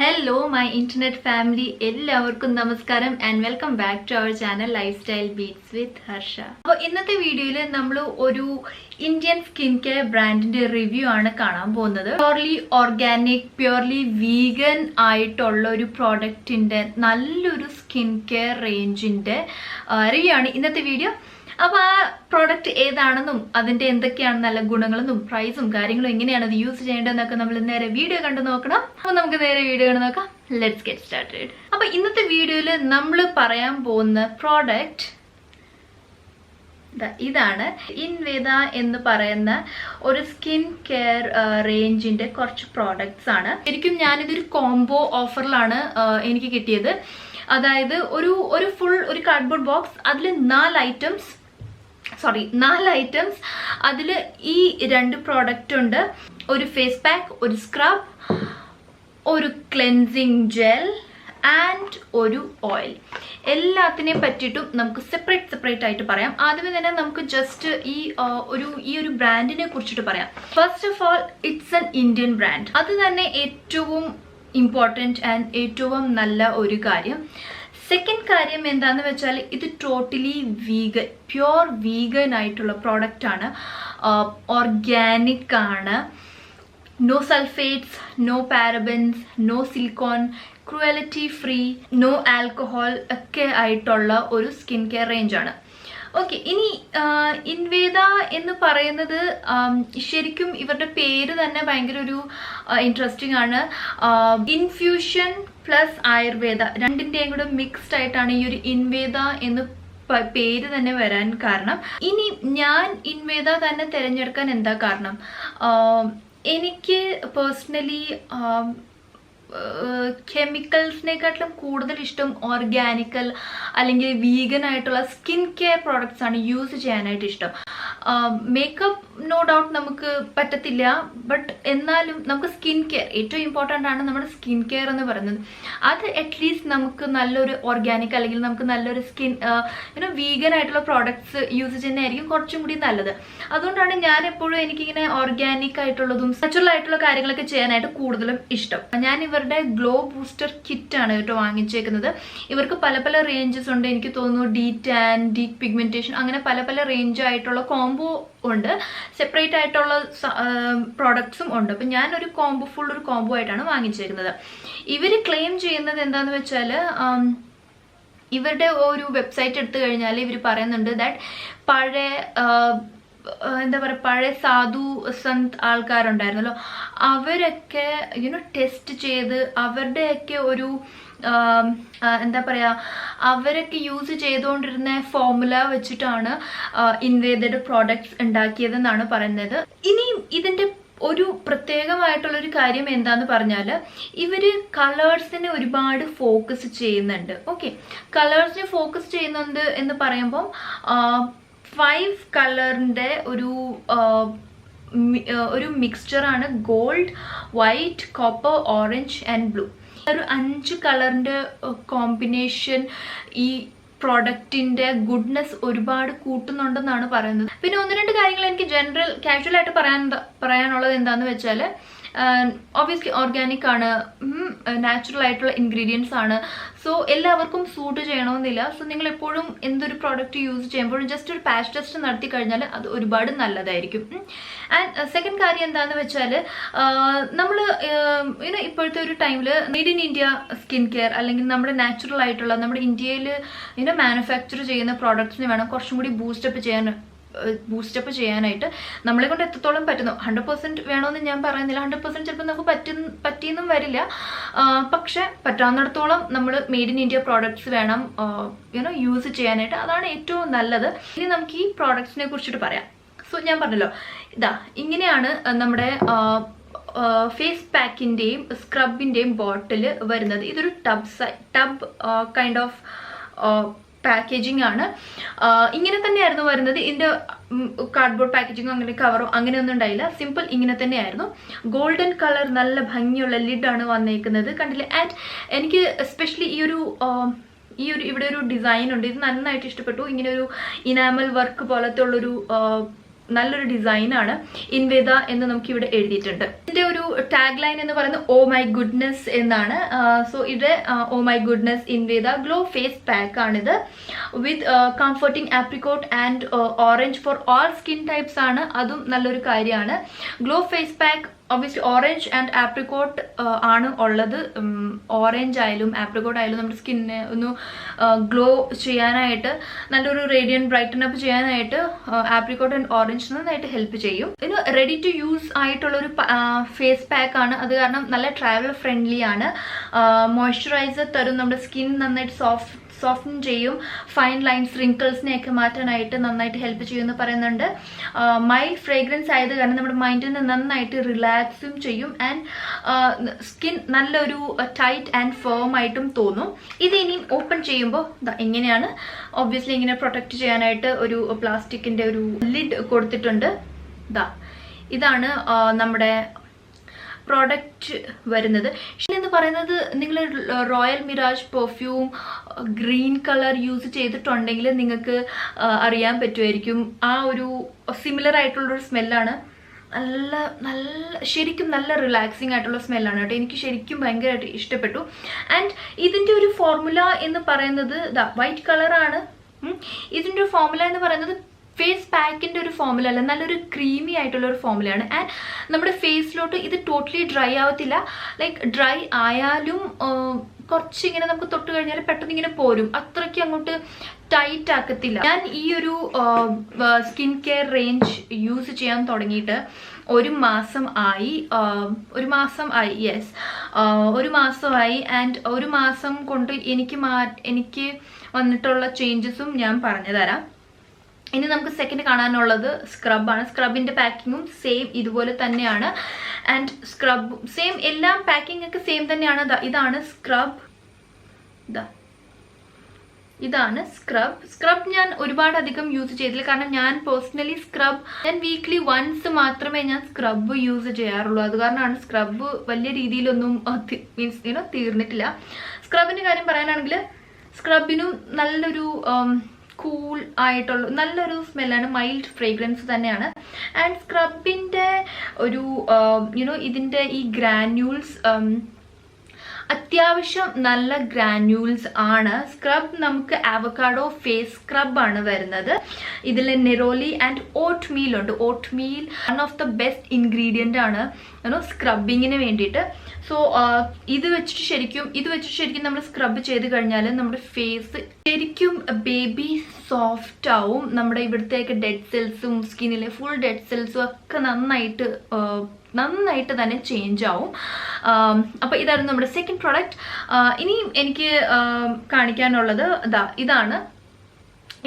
Hello my internet family, എല്ലാവർക്കും നമസ്കാരം and welcome back to our channel Lifestyle Beats with Harsha. അപ്പോൾ ഇന്നത്തെ വീഡിയോയിൽ നമ്മൾ ഒരു ഇന്ത്യൻ സ്കിൻ കെയർ ബ്രാൻഡിന്റെ റിവ്യൂ ആണ് കാണാൻ പോകുന്നത്. പ്യൂർലി ഓർഗാനിക്, പ്യൂർലി വീഗൻ ആയിട്ടുള്ള ഒരു പ്രോഡക്റ്റിന്റെ നല്ലൊരു സ്കിൻ കെയർ റേഞ്ചിന്റെ റിവ്യൂ ആണ് ഇന്നത്തെ വീഡിയോ. അപ്പോൾ ആ പ്രോഡക്റ്റ് ഏതാണെന്നും അതിന്റെ എന്തൊക്കെയാണ് നല്ല ഗുണങ്ങളെന്നും പ്രൈസും കാര്യങ്ങളും എങ്ങനെയാണ് അത് യൂസ് ചെയ്യേണ്ടതെന്നൊക്കെ നമ്മൾ നേരെ വീഡിയോ കണ്ടു നോക്കണം. അപ്പോൾ നമുക്ക് നേരെ വീഡിയോ കണ്ടു നോക്കാം. Let's get started. അപ്പോൾ ഇന്നത്തെ വീഡിയോയിൽ നമ്മൾ പറയാൻ പോകുന്ന പ്രോഡക്റ്റ് ഇതാണ്. ഇൻവേദ എന്ന് പറയുന്ന ഒരു സ്കിൻ കെയർ റേഞ്ചിന്റെ കുറച്ച് പ്രോഡക്ട്സ് ആണ്. ശരിക്കും ഞാനിതൊരു കോംബോ ഓഫറിലാണ് എനിക്ക് കിട്ടിയത്. അതായത് ഒരു ഫുൾ ഒരു കാർഡ്ബോർഡ് ബോക്സ്, അതിൽ 4 ഐറ്റംസ്. അതിൽ ഈ 2 പ്രോഡക്റ്റ് ഉണ്ട്. ഒരു ഫേസ് പാക്ക്, ഒരു സ്ക്രബ്, ഒരു ക്ലെൻസിങ് ജെൽ ആൻഡ് ഒരു ഓയിൽ. എല്ലാത്തിനെയും പറ്റിയിട്ടും നമുക്ക് സെപ്പറേറ്റ് ആയിട്ട് പറയാം. ആദ്യമേ തന്നെ നമുക്ക് ജസ്റ്റ് ഈ ഒരു ബ്രാൻഡിനെ കുറിച്ചിട്ട് പറയാം. First of all, it's an Indian brand. അത് തന്നെ ഏറ്റവും ഇമ്പോർട്ടൻറ്റ് ആൻഡ് ഏറ്റവും നല്ല ഒരു കാര്യം. സെക്കൻഡ് കാര്യം എന്താണെന്ന് വെച്ചാൽ ഇത് ടോട്ടലി വീഗൻ, പ്യുവർ വീഗൻ ആയിട്ടുള്ള പ്രോഡക്റ്റ് ആണ്. ഓർഗാനിക് ആണ്. No sulphates, no parabens, no silicone, cruelty free, no alcohol ഒക്കെ ആയിട്ടുള്ള ഒരു സ്കിൻ കെയർ റേഞ്ച് ആണ്. ഓക്കെ, ഇനി ഇൻവേദ എന്ന് പറയുന്നത് ശരിക്കും ഇവരുടെ പേര് തന്നെ ഭയങ്കര ഒരു ഇൻട്രസ്റ്റിംഗ് ആണ്. ഇൻഫ്യൂഷൻ പ്ലസ് ആയുർവേദ രണ്ടിൻ്റെയും കൂടെ മിക്സ്ഡ് ആയിട്ടാണ് ഈ ഒരു ഇൻവേദ എന്ന് പേര് തന്നെ വരാൻ കാരണം. ഇനി ഞാൻ ഇൻവേദ തന്നെ തിരഞ്ഞെടുക്കാൻ എന്താ കാരണം? എനിക്ക് പേഴ്സണലി കെമിക്കൽസിനെക്കാട്ടിലും കൂടുതൽ ഇഷ്ടം ഓർഗാനിക്കൽ അല്ലെങ്കിൽ വീഗൻ ആയിട്ടുള്ള സ്കിൻ കെയർ പ്രോഡക്ട്സ് ആണ് യൂസ് ചെയ്യാനായിട്ട് ഇഷ്ടം. മേക്കപ്പ് നോ ഡൗട്ട് നമുക്ക് പറ്റത്തില്ല, ബട്ട് എന്നാലും നമുക്ക് സ്കിൻ കെയർ ഏറ്റവും ഇമ്പോർട്ടൻ്റ് ആണ്. നമ്മുടെ സ്കിൻ കെയർ എന്ന് പറയുന്നത് അത് അറ്റ്ലീസ്റ്റ് നമുക്ക് നല്ലൊരു ഓർഗാനിക് അല്ലെങ്കിൽ നമുക്ക് നല്ലൊരു സ്കിൻ വീഗൻ ആയിട്ടുള്ള പ്രോഡക്ട്സ് യൂസ് ചെയ്യുന്നതായിരിക്കും കുറച്ചും കൂടി നല്ലത്. അതുകൊണ്ടാണ് ഞാൻ എപ്പോഴും എനിക്കിങ്ങനെ ഓർഗാനിക് ആയിട്ടുള്ളതും നാച്ചുറൽ ആയിട്ടുള്ള കാര്യങ്ങളൊക്കെ ചെയ്യാനായിട്ട് കൂടുതലും ഇഷ്ടം. ഞാൻ ഇവരുടെ ഗ്ലോ ബൂസ്റ്റർ കിറ്റ് ആണ് കേട്ടോ വാങ്ങിച്ചേക്കുന്നത്. ഇവർക്ക് പല പല റേഞ്ചസ് ഉണ്ട്. എനിക്ക് തോന്നുന്നു ഡീ ടാൻ, ഡീ പിഗ്മെന്റേഷൻ, അങ്ങനെ പല പല റേഞ്ച് ആയിട്ടുള്ള കോംബോ ഉണ്ട്. സെപ്പറേറ്റ് ആയിട്ടുള്ള പ്രോഡക്ട്സും ഉണ്ട്. അപ്പം ഞാനൊരു ഫുൾ ഒരു കോംബോ ആയിട്ടാണ് വാങ്ങിച്ചേക്കുന്നത്. ഇവർ ക്ലെയിം ചെയ്യുന്നത് എന്താണെന്ന് വെച്ചാൽ, ഇവരുടെ ഒരു വെബ്സൈറ്റ് എടുത്തു കഴിഞ്ഞാൽ ഇവർ പറയുന്നുണ്ട് ദാറ്റ് പഴയ സാധു സന്ത് ആൾക്കാരുണ്ടായിരുന്നല്ലോ, അവരൊക്കെ ടെസ്റ്റ് ചെയ്ത് അവരുടെയൊക്കെ ഒരു അവരൊക്കെ യൂസ് ചെയ്തുകൊണ്ടിരുന്ന ഫോർമുല വെച്ചിട്ടാണ് ഇൻവേദയുടെ പ്രോഡക്ട്സ് ഉണ്ടാക്കിയതെന്നാണ് പറയുന്നത്. ഇനി ഇതിന്റെ ഒരു പ്രത്യേകമായിട്ടുള്ളൊരു കാര്യം എന്താന്ന് പറഞ്ഞാൽ, ഇവർ കളേഴ്സിനെ ഒരുപാട് ഫോക്കസ് ചെയ്യുന്നുണ്ട്. ഓക്കെ, കളേഴ്സിനെ ഫോക്കസ് ചെയ്യുന്നുണ്ട് എന്ന് പറയുമ്പം 5 കളറിന്റെ ഒരു മിക്സ്ചറാണ്. Gold, white, copper, orange and blue. ഒരു 5 കളറിന്റെ കോമ്പിനേഷൻ ഈ പ്രോഡക്റ്റിന്റെ ഗുഡ്നെസ് ഒരുപാട് കൂട്ടുന്നുണ്ടെന്നാണ് പറയുന്നത്. പിന്നെ 1-2 കാര്യങ്ങൾ എനിക്ക് കാഷ്വൽ ആയിട്ട് പറയാനുള്ളത് എന്താന്ന് വെച്ചാൽ, ഒബ്വിയസ്ലി ഓർഗാനിക് ആണ്, നാച്ചുറൽ ആയിട്ടുള്ള ഇൻഗ്രീഡിയൻസ് ആണ്. സോ എല്ലാവർക്കും സൂട്ട് ചെയ്യണമെന്നില്ല. സോ നിങ്ങൾ എപ്പോഴും എന്തൊരു പ്രോഡക്റ്റ് യൂസ് ചെയ്യുമ്പോഴും ജസ്റ്റ് ഒരു പാച്ച് ടെസ്റ്റ് നടത്തി കഴിഞ്ഞാൽ അത് ഒരുപാട് നല്ലതായിരിക്കും. ആൻഡ് സെക്കൻഡ് കാര്യം എന്താണെന്ന് വെച്ചാൽ, നമ്മൾ ഇപ്പോഴത്തെ ഒരു ടൈമിൽ made in India skin care അല്ലെങ്കിൽ നമ്മുടെ നാച്ചുറൽ ആയിട്ടുള്ള നമ്മുടെ ഇന്ത്യയിൽ മാനുഫാക്ചർ ചെയ്യുന്ന പ്രോഡക്ട്സിനെ വേണം കുറച്ചും കൂടി ബൂസ്റ്റപ്പ് ചെയ്യാനായിട്ട്. നമ്മളെ കൊണ്ട് എത്രത്തോളം പറ്റുന്നു, 100% വേണമെന്ന് ഞാൻ പറയുന്നില്ല. 100% ചിലപ്പോൾ നമുക്ക് പറ്റിയെന്നും വരില്ല. പക്ഷെ പറ്റാവുന്നിടത്തോളം നമ്മൾ മെയ്ഡ് ഇൻ ഇന്ത്യ പ്രോഡക്ട്സ് വേണം യൂസ് ചെയ്യാനായിട്ട്. അതാണ് ഏറ്റവും നല്ലത്. ഇനി നമുക്ക് ഈ പ്രോഡക്ട്സിനെ കുറിച്ചിട്ട് പറയാം. സോ ഞാൻ പറഞ്ഞല്ലോ, ഇങ്ങനെയാണ് നമ്മുടെ ഫേസ് പാക്കിൻ്റെയും സ്ക്രബിൻ്റെയും ബോട്ടിൽ വരുന്നത്. ഇതൊരു ടബ് കൈൻഡ് ഓഫ് പാക്കേജിംഗ് ആണ്. ഇങ്ങനെ തന്നെയായിരുന്നു വരുന്നത്. ഇതിൻ്റെ കാർഡ്ബോർഡ് പാക്കേജിങ്ങോ അങ്ങനെ കവറോ അങ്ങനെയൊന്നും ഉണ്ടായില്ല. സിമ്പിൾ ഇങ്ങനെ തന്നെയായിരുന്നു. ഗോൾഡൻ കളർ നല്ല ഭംഗിയുള്ള ലിഡാണ് വന്നേക്കുന്നത്, കണ്ടില്ലേ? ആൻഡ് എനിക്ക് എസ്പെഷ്യലി ഇവിടെ ഒരു ഡിസൈൻ ഉണ്ട്. ഇത് നന്നായിട്ട് ഇഷ്ടപ്പെട്ടു. ഇങ്ങനെ ഒരു ഇനാമൽ വർക്ക് പോലത്തെ ഉള്ളൊരു നല്ലൊരു ഡിസൈനാണ്. ഇൻവേദ എന്ന് നമുക്ക് ഇവിടെ എഴുതിയിട്ടുണ്ട്. ഇതിന്റെ ഒരു ടാഗ് ലൈൻ എന്ന് പറയുന്നത് ഓ മൈ ഗുഡ്നെസ് എന്നാണ്. സോ ഇത് oh my goodness Inveda glow face pack ആണിത്. With comforting apricot and orange for all skin types ആണ്. അതും നല്ലൊരു കാര്യമാണ്. Glow face pack obviously orange and apricot ആണ് ഉള്ളത്. ഓറഞ്ച് ആയാലും ആപ്രിക്കോട്ട് ആയാലും നമ്മുടെ സ്കിന്നിനെ ഒന്ന് ഗ്ലോ ചെയ്യാനായിട്ട്, നല്ലൊരു റേഡിയൻ ബ്രൈറ്റൻ അപ്പ് ചെയ്യാനായിട്ട് ആപ്രിക്കോട്ട് ആൻഡ് ഓറഞ്ച് നന്നായിട്ട് ഹെൽപ്പ് ചെയ്യും. ഇത് റെഡി ടു യൂസ് ആയിട്ടുള്ളൊരു ഫേസ് പാക്ക് ആണ്. അത് കാരണം നല്ല ട്രാവൽ ഫ്രണ്ട്ലി ആണ്. മോയ്സ്ചറൈസർ തരും, നമ്മുടെ സ്കിൻ നന്നായിട്ട് സോഫ്റ്റൻ ചെയ്യും, ഫൈൻ ലൈൻസ് റിങ്കിൾസിനെയൊക്കെ മാറ്റാനായിട്ട് നന്നായിട്ട് ഹെൽപ്പ് ചെയ്യുമെന്ന് പറയുന്നുണ്ട്. മൈൽഡ് ഫ്രേഗ്രൻസ് ആയത് കാരണം നമ്മുടെ മൈൻഡിനെ നന്നായിട്ട് റിലാക്സും ചെയ്യും ആൻഡ് സ്കിൻ നല്ലൊരു ടൈറ്റ് ആൻഡ് ഫേം ആയിട്ടും തോന്നും. ഇത് ഇനിയും ഓപ്പൺ ചെയ്യുമ്പോൾ എങ്ങനെയാണ് ഒബ്വിയസ്ലി ഇങ്ങനെ പ്രൊട്ടക്റ്റ് ചെയ്യാനായിട്ട് ഒരു പ്ലാസ്റ്റിക്കിൻ്റെ ഒരു ലിഡ് കൊടുത്തിട്ടുണ്ട്. ഇതാണ് നമ്മുടെ പ്രോഡക്റ്റ് വരുന്നത്. എന്ന് പറയുന്നത് നിങ്ങൾ royal mirage perfume green colour use ചെയ്തിട്ടുണ്ടെങ്കിൽ നിങ്ങൾക്ക് അറിയാൻ പറ്റുമായിരിക്കും. ആ ഒരു സിമിലർ ആയിട്ടുള്ളൊരു സ്മെല്ലാണ്. ശരിക്കും നല്ല റിലാക്സിങ് ആയിട്ടുള്ള സ്മെല്ലാണ് കേട്ടോ. എനിക്ക് ശരിക്കും ഭയങ്കരമായിട്ട് ഇഷ്ടപ്പെട്ടു. ആൻഡ് ഇതിൻ്റെ ഒരു ഫോർമുല എന്ന് പറയുന്നത് വൈറ്റ് കളറാണ്. ഇതിൻ്റെ ഒരു ഫോർമുല എന്ന് പറയുന്നത് ഫേസ് പാക്കിൻ്റെ ഒരു ഫോർമുല അല്ല, നല്ലൊരു ക്രീമി ആയിട്ടുള്ള ഒരു ഫോർമുലയാണ്. ആൻഡ് നമ്മുടെ ഫേസിലോട്ട് ഇത് ടോട്ടലി ഡ്രൈ ആവത്തില്ല. ലൈക്ക് ഡ്രൈ ആയാലും കുറച്ചിങ്ങനെ നമുക്ക് തൊട്ട് കഴിഞ്ഞാൽ പെട്ടെന്ന് ഇങ്ങനെ പോരും, അത്രയ്ക്ക് അങ്ങോട്ട് ടൈറ്റ് ആക്കത്തില്ല. ഞാൻ ഈ ഒരു സ്കിൻ കെയർ റേഞ്ച് യൂസ് ചെയ്യാൻ തുടങ്ങിയിട്ട് ഒരു മാസമായി. ആൻഡ് ഒരു മാസം കൊണ്ട് എനിക്ക് വന്നിട്ടുള്ള ചേഞ്ചസും ഞാൻ പറഞ്ഞു തരാം. ഇനി നമുക്ക് സെക്കൻഡ് കാണാനുള്ളത് സ്ക്രബാണ്. സ്ക്രബിൻ്റെ പാക്കിങ്ങും സെയിം ഇതുപോലെ തന്നെയാണ്. ആൻഡ് സ്ക്രബ് സെയിം, എല്ലാം പാക്കിംഗ് ഒക്കെ സെയിം തന്നെയാണ്. ഇതാണ് സ്ക്രബ്. ഇതാണ് സ്ക്രബ് ഞാൻ ഒരുപാട് അധികം യൂസ് ചെയ്തില്ല, കാരണം ഞാൻ പേഴ്സണലി ഞാൻ വീക്ക്ലി വൺസ് മാത്രമേ ഞാൻ സ്ക്രബ് യൂസ് ചെയ്യാറുള്ളൂ. അത് കാരണമാണ് സ്ക്രബ് വലിയ രീതിയിലൊന്നും തീർന്നിട്ടില്ല. സ്ക്രബിൻ്റെ കാര്യം പറയാനാണെങ്കിൽ സ്ക്രബിനും നല്ലൊരു കൂൾ ആയിട്ടുള്ള നല്ലൊരു സ്മെല്ലാണ്, മൈൽഡ് ഫ്രേഗ്രൻസ് തന്നെയാണ്. ആൻഡ് സ്ക്രബിൻ്റെ ഒരു ഇതിൻ്റെ ഈ ഗ്രാന്യൂൾസ് അത്യാവശ്യം നല്ല ഗ്രാന്യൂൾസ് ആണ്. സ്ക്രബ് നമുക്ക് അവക്കാഡോ ഫേസ് സ്ക്രബാണ് വരുന്നത്. ഇതിൽ നെറോലി ആൻഡ് ഓട്ട് മീൽ ഉണ്ട്. Oatmeal one of the best ingredient ആണ് സ്ക്രബിങ്ങിന് വേണ്ടിയിട്ട്. സോ ഇത് വെച്ചിട്ട് ശരിക്കും നമ്മൾ സ്ക്രബ് ചെയ്ത് കഴിഞ്ഞാൽ നമ്മുടെ ഫേസ് ശരിക്കും ബേബി സോഫ്റ്റ് ആവും. നമ്മുടെ ഇവിടുത്തെയൊക്കെ ഡെഡ് സെൽസും സ്കിന്നിലെ ഫുൾ ഡെഡ് സെൽസും ഒക്കെ നന്നായിട്ട് തന്നെ ചേഞ്ച് ആവും. അപ്പോൾ ഇതായിരുന്നു നമ്മുടെ സെക്കൻഡ് പ്രോഡക്റ്റ്. ഇനിയും എനിക്ക് കാണിക്കാനുള്ളത് ഇതാണ്.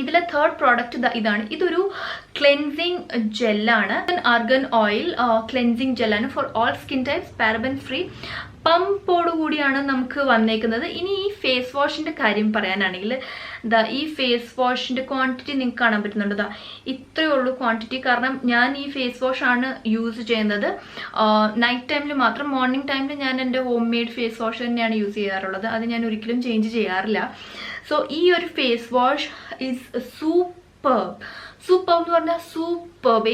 ഇതിലെ തേർഡ് പ്രോഡക്റ്റ് ഇതാണ്. ഇതൊരു ക്ലെൻസിങ് ജെല്ലാണ്. ആർഗൻ ഓയിൽ ക്ലെൻസിങ് ജെല്ലാണ് for all skin types, paraben free, പമ്പോട് കൂടിയാണ് നമുക്ക് വന്നേക്കുന്നത്. ഇനി ഈ ഫേസ് വാഷിൻ്റെ കാര്യം പറയാനാണെങ്കിൽ ഈ ഫേസ് വാഷിൻ്റെ ക്വാണ്ടിറ്റി നിങ്ങൾക്ക് കാണാൻ പറ്റുന്നുണ്ട്. ഇത്രയേ ഉള്ളൂ ക്വാണ്ടിറ്റി. കാരണം ഞാൻ ഈ ഫേസ് വാഷ് ആണ് യൂസ് ചെയ്യുന്നത് നൈറ്റ് ടൈമിൽ മാത്രം. മോർണിംഗ് ടൈമിൽ ഞാൻ എൻ്റെ ഹോം മെയ്ഡ് ഫേസ് വാഷ് തന്നെയാണ് യൂസ് ചെയ്യാറുള്ളത്. അത് ഞാൻ ഒരിക്കലും ചേഞ്ച് ചെയ്യാറില്ല. സോ ഈ ഒരു ഫേസ് വാഷ് ഈസ് സൂപ്പർബ് എന്ന് പറഞ്ഞാൽ സൂപ്പർബ്.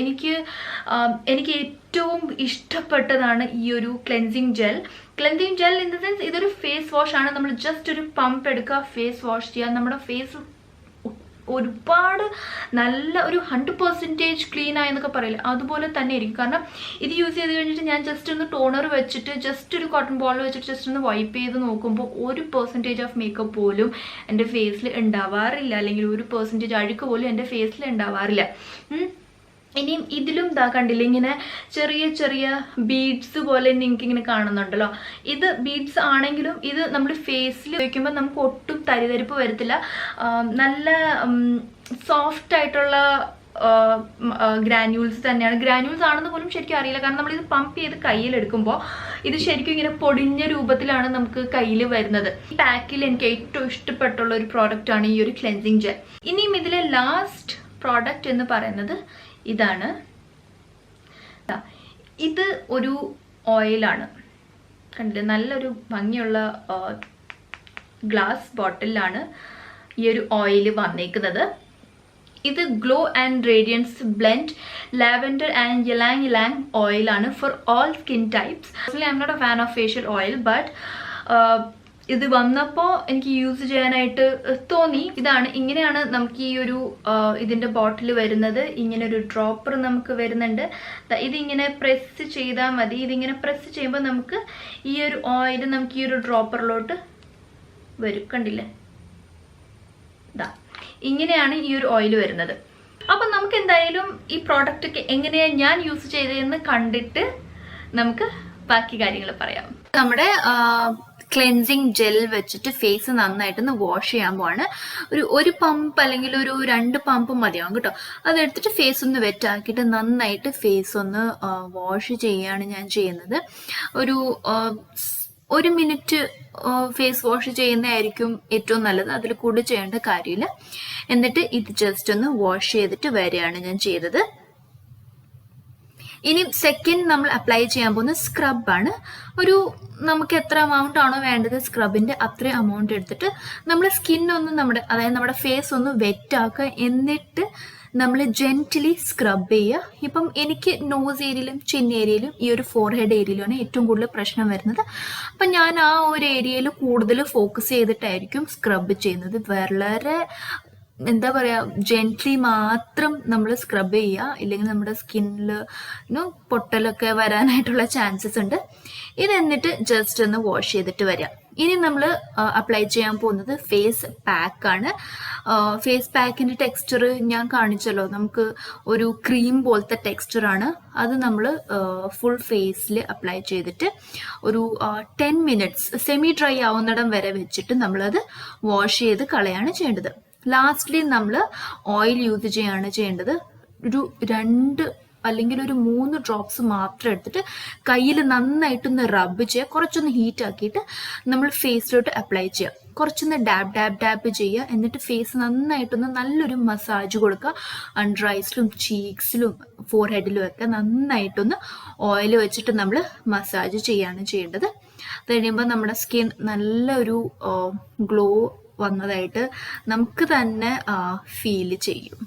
എനിക്ക് ഏറ്റവും ഇഷ്ടപ്പെട്ടതാണ് ഈ ഒരു cleansing gel in the sense ഇതൊരു ഫേസ് വാഷ് ആണ്. നമ്മൾ ജസ്റ്റ് ഒരു പമ്പ് എടുക്കുക, ഫേസ് വാഷ് ചെയ്യുക, നമ്മുടെ ഫേസ് ഒരുപാട് നല്ല ഒരു 100% ക്ലീൻ ആയെന്നൊക്കെ പറയില്ല, അതുപോലെ തന്നെ ആയിരിക്കും. കാരണം ഇത് യൂസ് ചെയ്ത് കഴിഞ്ഞിട്ട് ഞാൻ ജസ്റ്റ് ഒന്ന് ടോണർ വെച്ചിട്ട് ജസ്റ്റ് ഒരു കോട്ടൺ ബോൾ വെച്ചിട്ട് ജസ്റ്റ് ഒന്ന് വൈപ്പ് ചെയ്ത് നോക്കുമ്പോൾ 1% ഓഫ് മേക്കപ്പ് പോലും എൻ്റെ ഫേസിൽ ഉണ്ടാവാറില്ല, അല്ലെങ്കിൽ 1% അഴുക്ക് പോലും എൻ്റെ ഫേസിൽ ഉണ്ടാവാറില്ല. ഇനിയും ഇതിലും കണ്ടില്ല, ഇങ്ങനെ ചെറിയ ബീഡ്സ് പോലെ നിങ്ങൾക്ക് ഇങ്ങനെ കാണുന്നുണ്ടല്ലോ. ഇത് ബീഡ്സ് ആണെങ്കിലും ഇത് നമ്മൾ ഫേസിൽ വയ്ക്കുമ്പോൾ നമുക്ക് ഒട്ടും തരിതരിപ്പ് വരത്തില്ല. നല്ല സോഫ്റ്റ് ആയിട്ടുള്ള ഗ്രാന്യൂൾസ് തന്നെയാണ്. ഗ്രാന്യൂൾസ് ആണെന്ന് പോലും ശരിക്കും അറിയില്ല, കാരണം നമ്മളിത് പമ്പ് ചെയ്ത് കയ്യിലെടുക്കുമ്പോൾ ഇത് ശരിക്കും ഇങ്ങനെ പൊടിഞ്ഞ രൂപത്തിലാണ് നമുക്ക് കയ്യിൽ വരുന്നത്. ഈ പാക്കിൽ എനിക്ക് ഏറ്റവും ഇഷ്ടപ്പെട്ടുള്ള ഒരു പ്രോഡക്റ്റ് ആണ് ഈ ഒരു ക്ലെൻസിങ് ജെൽ. ഇനിയും ഇതിലെ ലാസ്റ്റ് പ്രോഡക്റ്റ് എന്ന് പറയുന്നത് ഇതാണ്. ഇത് ഒരു ഓയിലാണ്. കണ്ടില്ലേ, നല്ലൊരു ഭംഗിയുള്ള ഗ്ലാസ് ബോട്ടിലാണ് ഈ ഒരു ഓയിൽ വന്നേക്കുന്നത്. ഇത് glow and radiance blend lavender and ylang ylang ഓയിലാണ് for all skin types. I'm not a fan of facial oil, but ഇത് വന്നപ്പോൾ എനിക്ക് യൂസ് ചെയ്യാനായിട്ട് തോന്നി. ഇങ്ങനെയാണ് നമുക്ക് ഈ ഒരു ഇതിൻ്റെ ബോട്ടിൽ വരുന്നത്. ഇങ്ങനെ ഒരു ഡ്രോപ്പർ നമുക്ക് വരുന്നുണ്ട്. ഇതിങ്ങനെ പ്രസ് ചെയ്താൽ മതി. ഇതിങ്ങനെ പ്രസ് ചെയ്യുമ്പോൾ നമുക്ക് ഈ ഒരു ഓയിൽ നമുക്ക് ഈ ഒരു ഡ്രോപ്പറിലോട്ട് വരും. കണ്ടില്ലേ? ഇങ്ങനെയാണ് ഈ ഒരു ഓയിൽ വരുന്നത്. അപ്പം നമുക്ക് എന്തായാലും ഈ പ്രോഡക്റ്റ് ഒക്കെ എങ്ങനെയാണ് ഞാൻ യൂസ് ചെയ്തതെന്ന് കണ്ടിട്ട് നമുക്ക് ബാക്കി കാര്യങ്ങൾ പറയാം. നമ്മുടെ ക്ലെൻസിങ് ജെൽ വെച്ചിട്ട് ഫേസ് നന്നായിട്ടൊന്ന് വാഷ് ചെയ്യാൻ പോവാണ്. ഒരു പമ്പ് അല്ലെങ്കിൽ ഒരു 2 പമ്പ് മതിയാവും കേട്ടോ. അതെടുത്തിട്ട് ഫേസ് ഒന്ന് വെറ്റാക്കിയിട്ട് നന്നായിട്ട് ഫേസ് ഒന്ന് വാഷ് ചെയ്യുകയാണ് ഞാൻ ചെയ്യുന്നത്. ഒരു മിനിറ്റ് ഫേസ് വാഷ് ചെയ്യുന്നതായിരിക്കും ഏറ്റവും നല്ലത്. അതിൽ കൂടുതൽ ചെയ്യേണ്ട കാര്യമില്ല. എന്നിട്ട് ഇത് ജസ്റ്റ് ഒന്ന് വാഷ് ചെയ്തിട്ട് വരികയാണ് ഞാൻ ചെയ്തത്. ഇനി സെക്കൻഡ് നമ്മൾ അപ്ലൈ ചെയ്യാൻ പോകുന്ന സ്ക്രബാണ്. നമുക്ക് എത്ര എമൗണ്ട് ആണോ വേണ്ടത് സ്ക്രബിന്റെ അത്രയും എമൗണ്ട് എടുത്തിട്ട് നമ്മൾ സ്കിന്നൊന്ന് അതായത് നമ്മുടെ ഫേസ് ഒന്ന് വെറ്റാക്കുക. എന്നിട്ട് നമ്മൾ ജെന്റിലി സ്ക്രബ് ചെയ്യുക. ഇപ്പം എനിക്ക് നോസ് ഏരിയയിലും ചിൻ ഏരിയയിലും ഈ ഒരു ഫോർഹെഡ് ഏരിയയിലുമാണ് ഏറ്റവും കൂടുതൽ പ്രശ്നം വരുന്നത്. അപ്പം ഞാൻ ആ ഒരു ഏരിയയിൽ കൂടുതൽ ഫോക്കസ് ചെയ്തിട്ടായിരിക്കും സ്ക്രബ് ചെയ്യുന്നത്. വളരെ എന്താ പറയുക, ജെന്റ്ലി മാത്രം നമ്മൾ സ്ക്രബ് ചെയ്യുക. ഇല്ലെങ്കിൽ നമ്മുടെ സ്കിന്നിൽ പൊട്ടലൊക്കെ വരാനായിട്ടുള്ള ചാൻസസ് ഉണ്ട്. ഇത് എന്നിട്ട് ജസ്റ്റ് ഒന്ന് വാഷ് ചെയ്തിട്ട് വരിക. ഇനി നമ്മൾ അപ്ലൈ ചെയ്യാൻ പോകുന്നത് ഫേസ് പാക്കാണ്. ഫേസ് പാക്കിൻ്റെ ടെക്സ്ചർ ഞാൻ കാണിച്ചല്ലോ. നമുക്ക് ഒരു ക്രീം പോലത്തെ ടെക്സ്ചറാണ്. അത് നമ്മൾ ഫുൾ ഫേസിൽ അപ്ലൈ ചെയ്തിട്ട് ഒരു 10 മിനിറ്റ്സ് സെമി ഡ്രൈ ആവുന്നിടം വരെ വെച്ചിട്ട് നമ്മളത് വാഷ് ചെയ്ത് കളയാണ് ചെയ്യേണ്ടത്. ലാസ്റ്റ്ലി നമ്മൾ ഓയിൽ യൂസ് ചെയ്യാണ് ചെയ്യേണ്ടത്. ഒരു 2 അല്ലെങ്കിൽ ഒരു 3 ഡ്രോപ്സ് മാത്രം എടുത്തിട്ട് കയ്യിൽ നന്നായിട്ടൊന്ന് റബ്ബ് ചെയ്യുക. കുറച്ചൊന്ന് ഹീറ്റ് ആക്കിയിട്ട് നമ്മൾ ഫേസിലോട്ട് അപ്ലൈ ചെയ്യുക. കുറച്ചൊന്ന് ഡാബ് ചെയ്യുക. എന്നിട്ട് ഫേസ് നന്നായിട്ടൊന്ന് നല്ലൊരു മസാജ് കൊടുക്കുക. അണ്ടർ ഐസിലും ചീക്സിലും ഫോർഹെഡിലും ഒക്കെ നന്നായിട്ടൊന്ന് ഓയിൽ വെച്ചിട്ട് നമ്മൾ മസാജ് ചെയ്യാണ് ചെയ്യേണ്ടത്. അത് കഴിയുമ്പോൾ നമ്മുടെ സ്കിൻ നല്ലൊരു ഗ്ലോ വന്നതായിട്ട് നമുക്ക് തന്നെ ഫീൽ ചെയ്യും.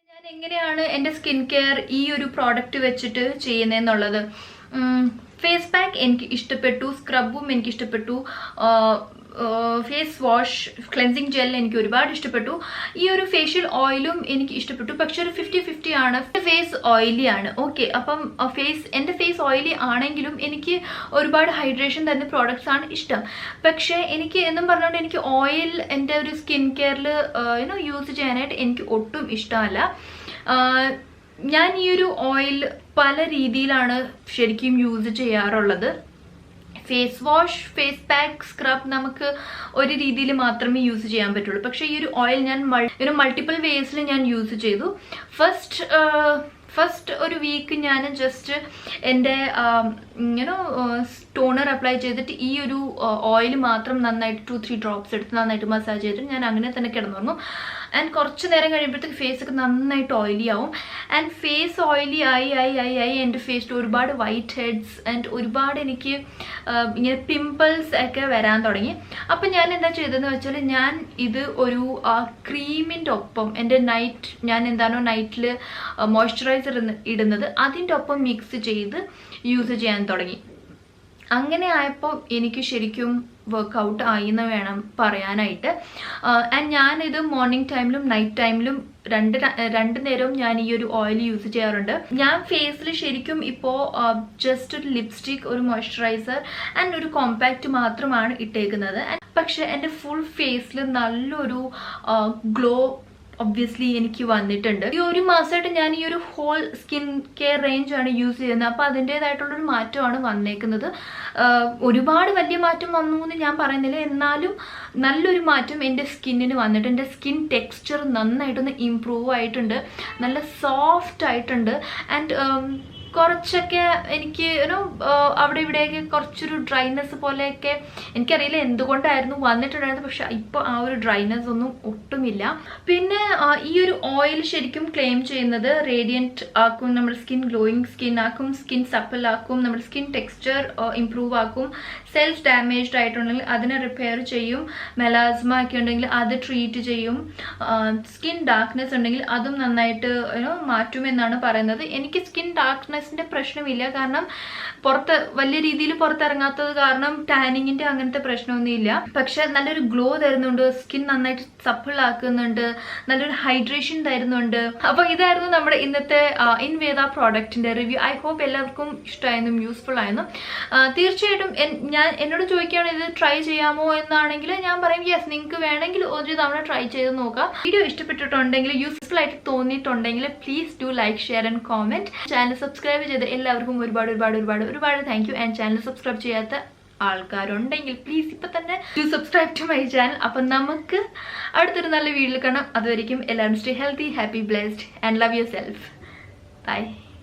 ഞാൻ എങ്ങനെയാണ് എൻ്റെ സ്കിൻ കെയർ ഈ ഒരു പ്രോഡക്റ്റ് വെച്ചിട്ട് ചെയ്യുന്നതെന്നുള്ളത്, ഫേസ് പാക്ക് എനിക്ക് ഇഷ്ടപ്പെട്ടു, സ്ക്രബും എനിക്ക് ഇഷ്ടപ്പെട്ടു, ഫേസ് വാഷ് ക്ലെൻസിങ് ജെൽ എനിക്ക് ഒരുപാട് ഇഷ്ടപ്പെട്ടു, ഈ ഒരു ഫേഷ്യൽ ഓയിലും എനിക്ക് ഇഷ്ടപ്പെട്ടു. പക്ഷെ ഒരു 50-50 ആണ്. ഫേസ് ഓയിലി ആണ്. ഓക്കെ, അപ്പം എൻ്റെ ഫേസ് ഓയിലി ആണെങ്കിലും എനിക്ക് ഒരുപാട് ഹൈഡ്രേഷൻ തരുന്ന പ്രോഡക്ട്സ് ആണ് ഇഷ്ടം. പക്ഷേ എനിക്ക് എന്നും പറഞ്ഞുകൊണ്ട് എനിക്ക് ഓയിൽ എൻ്റെ ഒരു സ്കിൻ കെയറിൽ യൂസ് ചെയ്യാനായിട്ട് എനിക്ക് ഒട്ടും ഇഷ്ടമല്ല. ഞാൻ ഈ ഒരു ഓയിൽ പല രീതിയിലാണ് ശരിക്കും യൂസ് ചെയ്യാറുള്ളത്. Face wash, face pack, scrub നമുക്ക് ഒരു രീതിയിൽ മാത്രമേ യൂസ് ചെയ്യാൻ പറ്റുള്ളൂ. പക്ഷേ ഈ ഒരു ഓയിൽ ഞാൻ മൾട്ടിപ്പിൾ വേസിൽ ഞാൻ യൂസ് ചെയ്തു. ഫസ്റ്റ് ഒരു വീക്ക് ഞാൻ ജസ്റ്റ് എൻ്റെ ടോണർ അപ്ലൈ ചെയ്തിട്ട് ഈ ഒരു ഓയിൽ മാത്രം നന്നായിട്ട് 2-3 ഡ്രോപ്സ് എടുത്ത് നന്നായിട്ട് മസാജ് ചെയ്തിട്ട് ഞാൻ അങ്ങനെ തന്നെ കിടന്നുറങ്ങും. ആൻഡ് കുറച്ച് നേരം കഴിയുമ്പോഴത്തേക്ക് ഫേസൊക്കെ നന്നായിട്ട് ഓയിലി ആവും. ആൻഡ് ഫേസ് ഓയിലി ആയി എൻ്റെ ഫേസിൽ ഒരുപാട് വൈറ്റ് ഹെഡ്സ് ആൻഡ് ഒരുപാട് എനിക്ക് ഇങ്ങനെ പിമ്പിൾസ് ഒക്കെ വരാൻ തുടങ്ങി. അപ്പം ഞാൻ എന്താ ചെയ്തതെന്ന് വെച്ചാൽ ഞാൻ ഇത് ഒരു ക്രീമിൻ്റെ ഒപ്പം ഞാൻ എന്താണോ നൈറ്റിൽ മോയ്സ്ചറൈസർ ഇടുന്നത് അതിൻ്റെ ഒപ്പം മിക്സ് ചെയ്ത് യൂസ് ചെയ്യാൻ തുടങ്ങി. അങ്ങനെ ആയപ്പോൾ എനിക്ക് ശരിക്കും വർക്കൗട്ട് ആയി എന്ന് വേണം പറയാനായിട്ട്. ആൻഡ് ഞാനിത് മോർണിംഗ് ടൈമിലും നൈറ്റ് ടൈമിലും രണ്ട് നേരവും ഞാൻ ഈ ഒരു ഓയിൽ യൂസ് ചെയ്യാറുണ്ട്. ഞാൻ ഫേസിൽ ശരിക്കും ഇപ്പോൾ ജസ്റ്റ് ഒരു ലിപ്സ്റ്റിക്, ഒരു മോയ്സ്ചറൈസർ ആൻഡ് ഒരു കോമ്പാക്റ്റ് മാത്രമാണ് ഇട്ടേക്കുന്നത്. പക്ഷെ എൻ്റെ ഫുൾ ഫേസിൽ നല്ലൊരു ഗ്ലോ ഒബ്വിയസ്ലി എനിക്ക് വന്നിട്ടുണ്ട്. ഈ ഒരു മാസമായിട്ട് ഞാൻ ഈ ഒരു ഹോൾ സ്കിൻ കെയർ റേഞ്ച് ആണ് യൂസ് ചെയ്യുന്നത്. അപ്പോൾ അതിൻ്റെതായിട്ടുള്ളൊരു മാറ്റമാണ് വന്നേക്കുന്നത്. ഒരുപാട് വലിയ മാറ്റം വന്നു എന്ന് ഞാൻ പറയുന്നില്ല, എന്നാലും നല്ലൊരു മാറ്റം എൻ്റെ സ്കിന്നിന് വന്നിട്ട് എൻ്റെ സ്കിൻ ടെക്സ്ചർ നന്നായിട്ടൊന്ന് ഇമ്പ്രൂവ് ആയിട്ടുണ്ട്, നല്ല സോഫ്റ്റ് ആയിട്ടുണ്ട്. ആൻഡ് കുറച്ചൊക്കെ എനിക്ക് അവിടെ ഇവിടെയൊക്കെ കുറച്ചൊരു ഡ്രൈനെസ് പോലെയൊക്കെ, എനിക്കറിയില്ല എന്തുകൊണ്ടായിരുന്നു വന്നിട്ടുണ്ടായിരുന്നത്, പക്ഷെ ഇപ്പോൾ ആ ഒരു ഡ്രൈനെസ് ഒന്നും ഒട്ടുമില്ല. പിന്നെ ഈ ഒരു ഓയിൽ ശരിക്കും ക്ലെയിം ചെയ്യുന്നത് റേഡിയൻറ്റ് ആക്കും, നമ്മുടെ സ്കിൻ ഗ്ലോയിങ് സ്കിൻ ആക്കും, സ്കിൻ സപ്പിൾ ആക്കും, നമ്മുടെ സ്കിൻ ടെക്സ്ചർ ഇംപ്രൂവ് ആക്കും, സെൽസ് ഡാമേജ്ഡ് ആയിട്ടുണ്ടെങ്കിൽ അതിനെ റിപ്പയർ ചെയ്യും, മെലാസ്മ ഒക്കെ ഉണ്ടെങ്കിൽ അത് ട്രീറ്റ് ചെയ്യും, സ്കിൻ ഡാർക്ക്നെസ് ഉണ്ടെങ്കിൽ അതും നന്നായിട്ട് മാറ്റുമെന്നാണ് പറയുന്നത്. എനിക്ക് സ്കിൻ ഡാർക്ക്നെസ്സിൻ്റെ പ്രശ്നമില്ല, കാരണം വലിയ രീതിയിൽ പുറത്തിറങ്ങാത്തത് കാരണം ടാനിങ്ങിൻ്റെ അങ്ങനത്തെ പ്രശ്നമൊന്നുമില്ല. പക്ഷെ നല്ലൊരു ഗ്ലോ തരുന്നുണ്ട്, സ്കിൻ നന്നായിട്ട് സപ്പിൾ ആക്കുന്നുണ്ട്, നല്ലൊരു ഹൈഡ്രേഷൻ തരുന്നുണ്ട്. അപ്പോൾ ഇതായിരുന്നു നമ്മുടെ ഇന്നത്തെ ഇൻവേദ പ്രോഡക്റ്റിൻ്റെ റിവ്യൂ. ഐ ഹോപ്പ് എല്ലാവർക്കും ഇഷ്ടമായെന്നും യൂസ്ഫുൾ ആയെന്നും. തീർച്ചയായിട്ടും എന്നോട് ചോദിക്കുകയാണെങ്കിൽ ഇത് ട്രൈ ചെയ്യാമോ എന്നാണെങ്കിൽ ഞാൻ പറയും യെസ്, നിങ്ങൾക്ക് വേണമെങ്കിൽ ഒരു തവണ ട്രൈ ചെയ്ത് നോക്കാം. വീഡിയോ ഇഷ്ടപ്പെട്ടിട്ടുണ്ടെങ്കിൽ, യൂസ്ഫുൾ ആയിട്ട് തോന്നിയിട്ടുണ്ടെങ്കിൽ please do like, share and comment. Channel subscribe ചെയ്ത് എല്ലാവർക്കും ഒരുപാട് thank you. And channel subscribe ചെയ്യാത്ത ആൾക്കാരുണ്ടെങ്കിൽ പ്ലീസ് ഇപ്പം തന്നെ do subscribe to my channel. അപ്പം നമുക്ക് അടുത്തൊരു നല്ല വീഡിയോയിൽ കാണാം. അതുവരെയും എല്ലാവരും stay healthy, happy, blessed and love yourself. By.